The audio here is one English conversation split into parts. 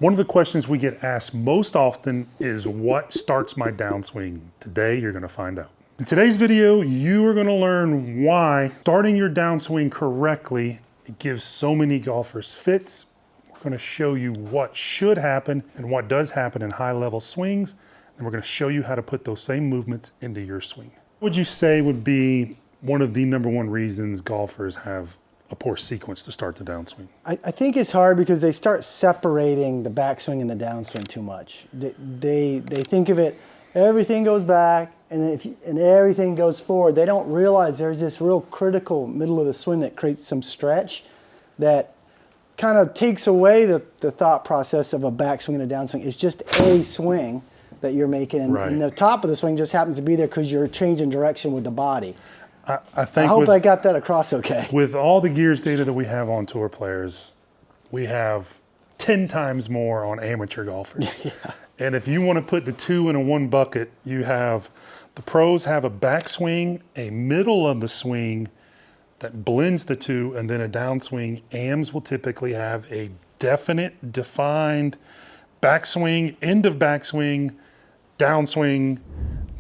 One of the questions we get asked most often is what starts my downswing? Today, you're gonna find out. In today's video, you are gonna learn why starting your downswing correctly, it gives so many golfers fits. We're gonna show you what should happen and what does happen in high level swings. And we're gonna show you how to put those same movements into your swing. What would you say would be one of the #1 reasons golfers have a poor sequence to start the downswing? I think it's hard because they start separating the backswing and the downswing too much. They think of it, everything goes back and everything goes forward. They don't realize there's this real critical middle of the swing that creates some stretch that kind of takes away the thought process of a backswing and a downswing. It's just a swing that you're making, and the top of the swing just happens to be there because you're changing direction with the body. I hope I got that across okay. With all the gears data that we have on tour players, we have 10 times more on amateur golfers. Yeah. And if you want to put the two in a one bucket, you have the pros have a backswing, a middle of the swing that blends the two, and then a downswing. AMs will typically have a definite, defined backswing, end of backswing, downswing,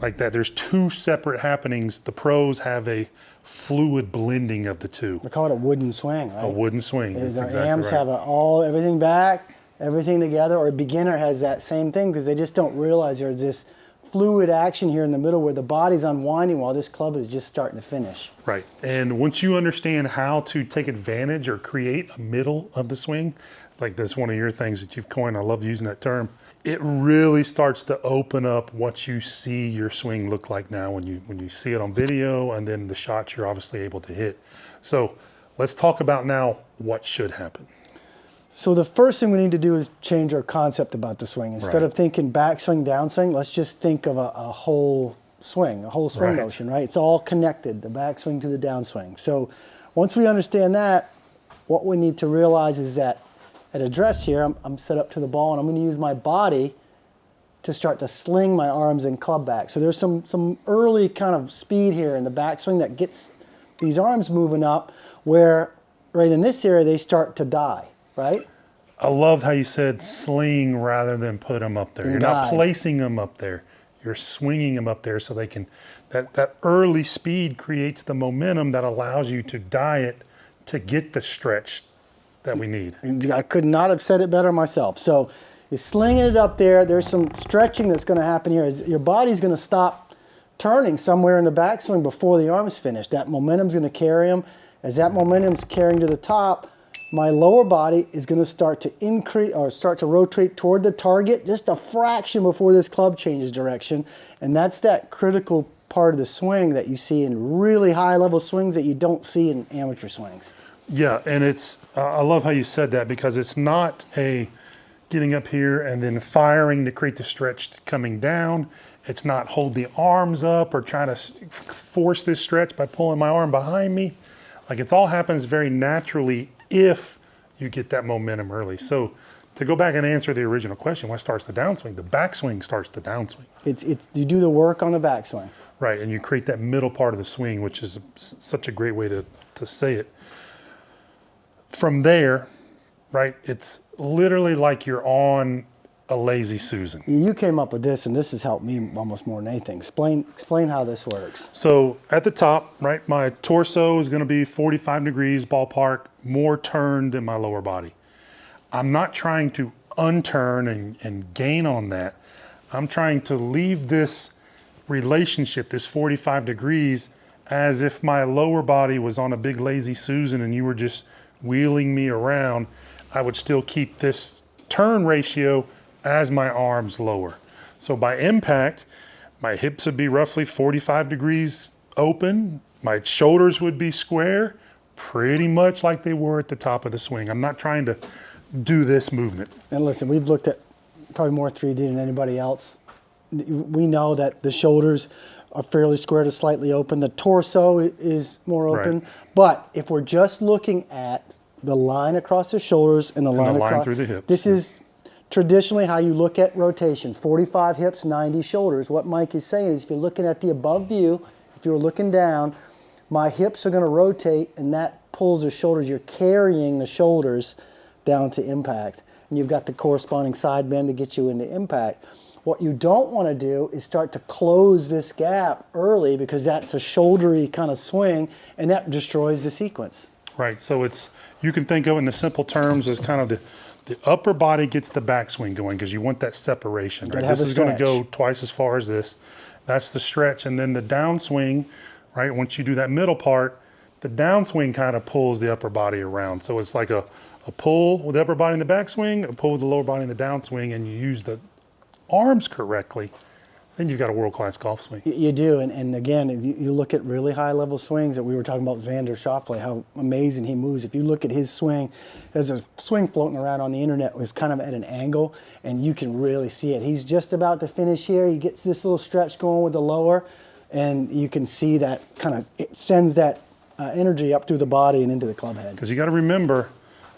like that. There's two separate happenings. The pros have a fluid blending of the two. We call it a wooden swing, right? A wooden swing. The exactly AMs right. have everything back, everything together, or a beginner has that same thing because they just don't realize there's this fluid action here in the middle where the body's unwinding while this club is just starting to finish. Right, and once you understand how to take advantage or create a middle of the swing, like that's one of your things that you've coined, I love using that term, it really starts to open up what you see your swing look like now when you see it on video, and then the shots you're obviously able to hit. So let's talk about now what should happen. So the first thing we need to do is change our concept about the swing. Instead of thinking backswing, downswing, let's just think of a whole swing, a whole swing motion, right? It's all connected, the backswing to the downswing. So once we understand that, what we need to realize is that at address here, I'm set up to the ball, and I'm going to use my body to start to sling my arms and club back. So there's some early kind of speed here in the backswing that gets these arms moving up, where right in this area they start to die, right? I love how you said sling rather than put them up there. You're not placing them up there. You're swinging them up there so they can, that early speed creates the momentum that allows you to diet to get the stretch that we need. I could not have said it better myself. So you're slinging it up there. There's some stretching that's going to happen here. Your body's going to stop turning somewhere in the backswing before the arm's finished. That momentum's going to carry them. As that momentum's carrying to the top, my lower body is going to start to increase or start to rotate toward the target just a fraction before this club changes direction. And that's that critical part of the swing that you see in really high level swings that you don't see in amateur swings. Yeah, and it's, I love how you said that, because it's not a getting up here and then firing to create the stretch coming down. It's not hold the arms up or trying to force this stretch by pulling my arm behind me. Like, it's all happens very naturally if you get that momentum early. So to go back and answer the original question, what starts the downswing? The backswing starts the downswing. You do the work on the backswing. Right, and you create that middle part of the swing, which is such a great way to say it. From there, right, it's literally like you're on a lazy Susan. You came up with this, and this has helped me almost more than anything. Explain how this works. So at the top, right, my torso is going to be 45 degrees ballpark, more turned than my lower body. I'm not trying to unturn and gain on that. I'm trying to leave this relationship, this 45 degrees, as if my lower body was on a big lazy Susan and you were just wheeling me around. I would still keep this turn ratio as my arms lower. So by impact, my hips would be roughly 45 degrees open. My shoulders would be square, pretty much like they were at the top of the swing. I'm not trying to do this movement. And listen, we've looked at probably more 3D than anybody else. We know that the shoulders are fairly square to slightly open. The torso is more open. Right. But if we're just looking at the line across the shoulders and the line across through the hips, this is traditionally how you look at rotation. 45 hips, 90 shoulders. What Mike is saying is if you're looking at the above view, if you're looking down, my hips are going to rotate and that pulls the shoulders. You're carrying the shoulders down to impact. and you've got the corresponding side bend to get you into impact. What you don't want to do is start to close this gap early, because that's a shouldery kind of swing, and that destroys the sequence. Right, so you can think of it in the simple terms as kind of the upper body gets the backswing going, because you want that separation. Right? This is going to go twice as far as this. That's the stretch, and then the downswing, right? Once you do that middle part, the downswing kind of pulls the upper body around. So it's like a pull with the upper body in the backswing, a pull with the lower body in the downswing, and you use the arms correctly, then you've got a world-class golf swing. You do, and again, you look at really high-level swings that we were talking about, Xander Schauffele, how amazing he moves. If you look at his swing, there's a swing floating around on the internet, was kind of at an angle, and you can really see it. He's just about to finish here. He gets this little stretch going with the lower, and you can see that kind of, it sends that energy up through the body and into the club head. Because you got to remember,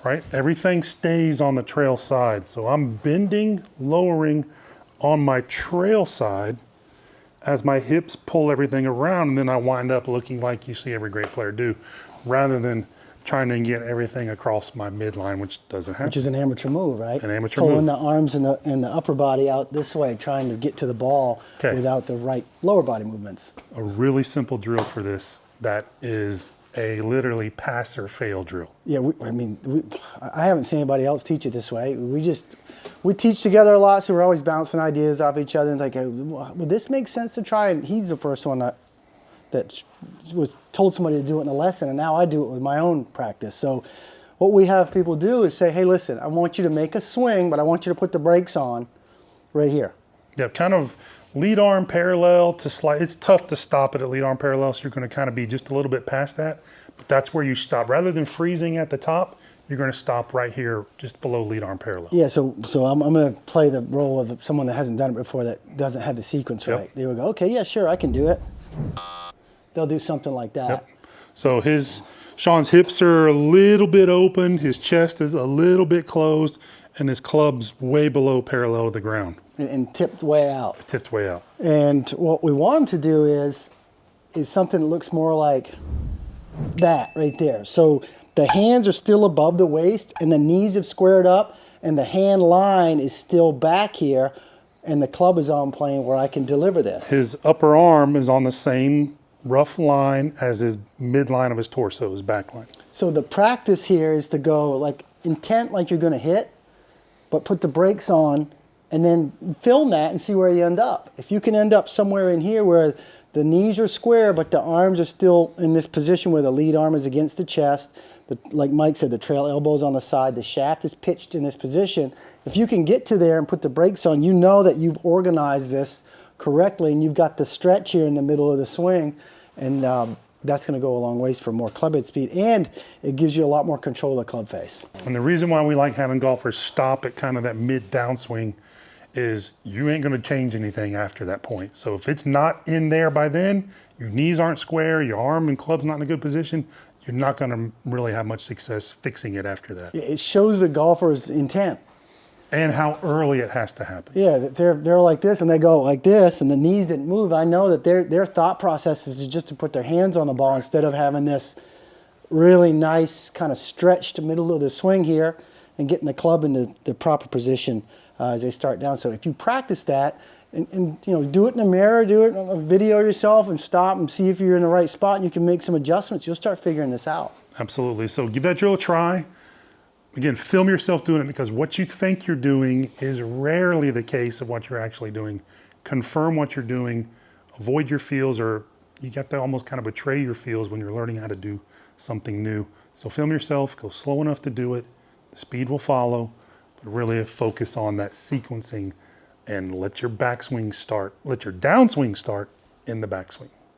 right, everything stays on the trail side. So I'm bending, lowering on my trail side as my hips pull everything around, and then I wind up looking like you see every great player do, rather than trying to get everything across my midline, which doesn't happen. Which is an amateur move, right? An amateur Pulling move. the arms and the upper body out this way, trying to get to the ball without the right lower body movements. A really simple drill for this that is a literally pass or fail drill. Yeah, I haven't seen anybody else teach it this way. We teach together a lot, so we're always bouncing ideas off each other and like, hey, would this make sense to try? And he's the first one that was told somebody to do it in a lesson, and now I do it with my own practice. So what we have people do is say, hey, listen, I want you to make a swing, but I want you to put the brakes on right here. Yeah, kind of lead arm parallel to slide. It's tough to stop it at lead arm parallel, so you're going to kind of be just a little bit past that. But that's where you stop. Rather than freezing at the top, you're going to stop right here, just below lead arm parallel. Yeah, so I'm going to play the role of someone that hasn't done it before, that doesn't have the sequence right. They will go, okay, yeah, sure, I can do it. They'll do something like that. Yep. So Shaun's hips are a little bit open, his chest is a little bit closed, and his club's way below parallel to the ground. And tipped way out. Tipped way out. And what we want him to do is something that looks more like that right there. So the hands are still above the waist, and the knees have squared up, and the hand line is still back here, and the club is on plane where I can deliver this. His upper arm is on the same rough line as his midline of his torso, his back line. So the practice here is to go like intent like you're going to hit, but put the brakes on, and then film that and see where you end up. If you can end up somewhere in here where the knees are square, but the arms are still in this position where the lead arm is against the chest, like Mike said, the trail elbow's on the side, the shaft is pitched in this position. If you can get to there and put the brakes on, you know that you've organized this correctly, and you've got the stretch here in the middle of the swing, and that's going to go a long ways for more club head speed, and it gives you a lot more control of the club face. And the reason why we like having golfers stop at kind of that mid downswing is you ain't going to change anything after that point. So if it's not in there by then, your knees aren't square, your arm and club's not in a good position, you're not going to really have much success fixing it after that. It shows the golfer's intent. And how early it has to happen. Yeah, they're like this and they go like this and the knees didn't move. I know that their thought process is just to put their hands on the ball instead of having this really nice kind of stretched middle of the swing here and getting the club into the proper position as they start down. So if you practice that and do it in the mirror, do it in a video yourself and stop and see if you're in the right spot and you can make some adjustments, you'll start figuring this out. Absolutely. So give that drill a try. Again, film yourself doing it, because what you think you're doing is rarely the case of what you're actually doing. Confirm what you're doing, avoid your feels, or you got to almost kind of betray your feels when you're learning how to do something new. So film yourself, go slow enough to do it, the speed will follow, but really focus on that sequencing and let your backswing start, let your downswing start in the backswing.